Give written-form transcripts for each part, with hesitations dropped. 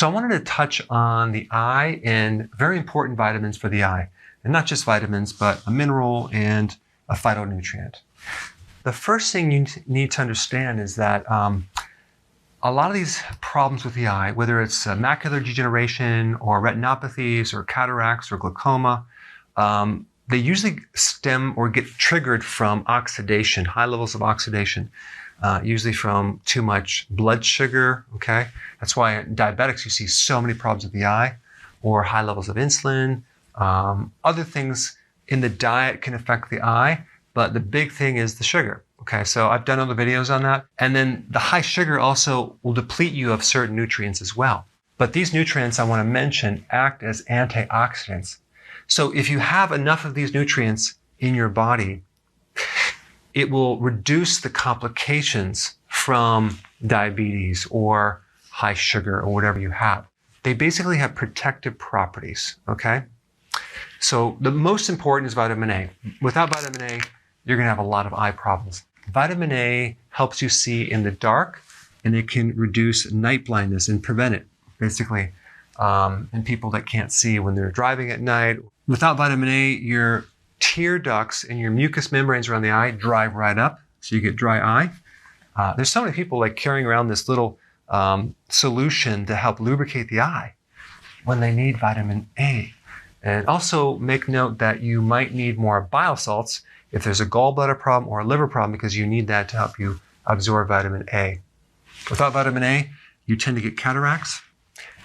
So I wanted to touch on the eye and very important vitamins for the eye. And not just vitamins, but a mineral and a phytonutrient. The first thing you need to understand is that a lot of these problems with the eye, whether it's macular degeneration or retinopathies or cataracts or glaucoma, they usually stem or get triggered from oxidation, high levels of oxidation, usually from too much blood sugar, okay? That's why in diabetics you see so many problems with the eye, or high levels of insulin. Other things in the diet can affect the eye, but the big thing is the sugar. Okay, so I've done other videos on that. And then the high sugar also will deplete you of certain nutrients as well. But these nutrients I want to mention act as antioxidants. So if you have enough of these nutrients in your body, it will reduce the complications from diabetes or high sugar or whatever you have. They basically have protective properties, okay? So the most important is vitamin A. Without vitamin A, you're going to have a lot of eye problems. Vitamin A helps you see in the dark, and it can reduce night blindness and prevent it, basically, in people that can't see when they're driving at night. Without vitamin A, your tear ducts and your mucous membranes around the eye dry right up, so you get dry eye. There's so many people like carrying around this little solution to help lubricate the eye when they need vitamin A. And also make note that you might need more bile salts if there's a gallbladder problem or a liver problem, because you need that to help you absorb vitamin A. Without vitamin A, you tend to get cataracts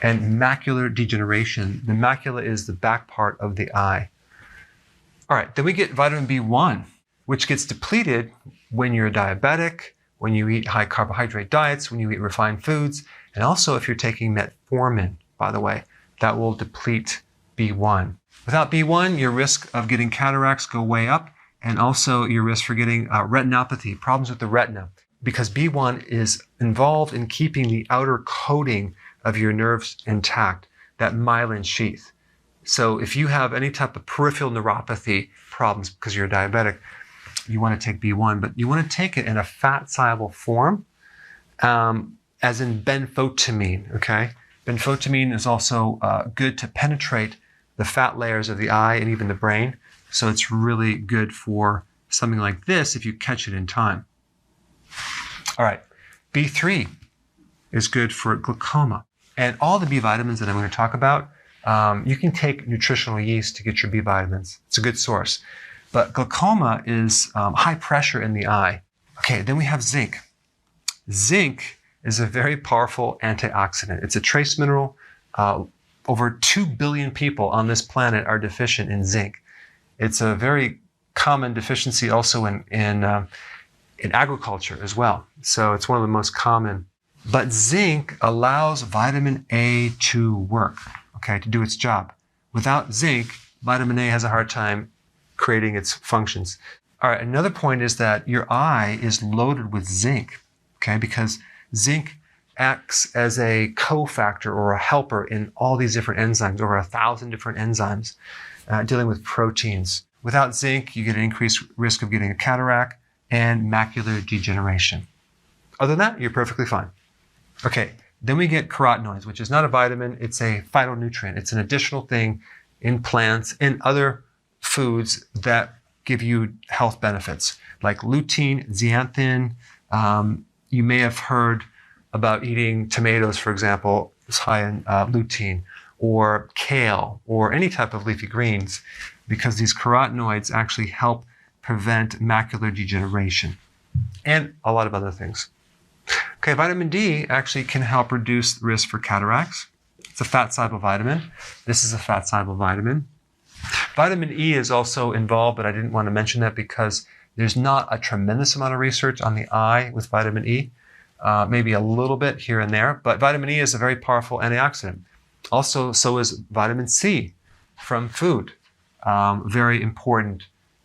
and macular degeneration. The macula is the back part of the eye. All right, then we get vitamin B1, which gets depleted when you're diabetic, when you eat high carbohydrate diets, when you eat refined foods, and also if you're taking metformin, by the way, that will deplete B1. Without B1, your risk of getting cataracts go way up, and also your risk for getting retinopathy, problems with the retina, because B1 is involved in keeping the outer coating of your nerves intact, that myelin sheath. So if you have any type of peripheral neuropathy problems because you're a diabetic, you want to take B1, but you want to take it in a fat-soluble form, as in benfotiamine, okay? Benfotiamine is also good to penetrate the fat layers of the eye and even the brain. So it's really good for something like this if you catch it in time. All right, B3 is good for glaucoma. And all the B vitamins that I'm going to talk about, you can take nutritional yeast to get your B vitamins. It's a good source. But glaucoma is high pressure in the eye. Okay, then we have zinc. Zinc is a very powerful antioxidant. It's a trace mineral. Over 2 billion people on this planet are deficient in zinc. It's a very common deficiency also in agriculture as well. So it's one of the most common. But zinc allows vitamin A to work, okay, to do its job. Without zinc, vitamin A has a hard time creating its functions. All right, another point is that your eye is loaded with zinc, okay, because zinc acts as a cofactor or a helper in all these different enzymes, over 1,000 different enzymes dealing with proteins. Without zinc, you get an increased risk of getting a cataract and macular degeneration. Other than that, you're perfectly fine. Okay, then we get carotenoids, which is not a vitamin, it's a phytonutrient. It's an additional thing in plants and other foods that give you health benefits, like lutein, zeaxanthin. You may have heard about eating tomatoes, for example, it's high in lutein, or kale, or any type of leafy greens, because these carotenoids actually help prevent macular degeneration, and a lot of other things. Okay, vitamin D actually can help reduce the risk for cataracts. It's a fat-soluble vitamin. This is a fat-soluble vitamin. Vitamin E is also involved, but I didn't want to mention that because there's not a tremendous amount of research on the eye with vitamin E. Maybe a little bit here and there, but vitamin E is a very powerful antioxidant. Also, so is vitamin C from food. Very important.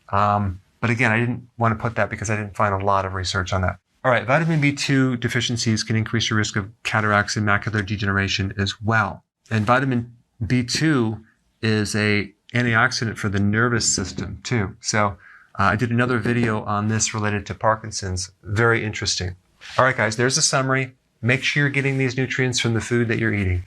But again, I didn't want to put that because I didn't find a lot of research on that. All right, vitamin B2 deficiencies can increase your risk of cataracts and macular degeneration as well. And vitamin B2 is a antioxidant for the nervous system too. So I did another video on this related to Parkinson's. Very interesting. All right, guys, there's a summary. Make sure you're getting these nutrients from the food that you're eating.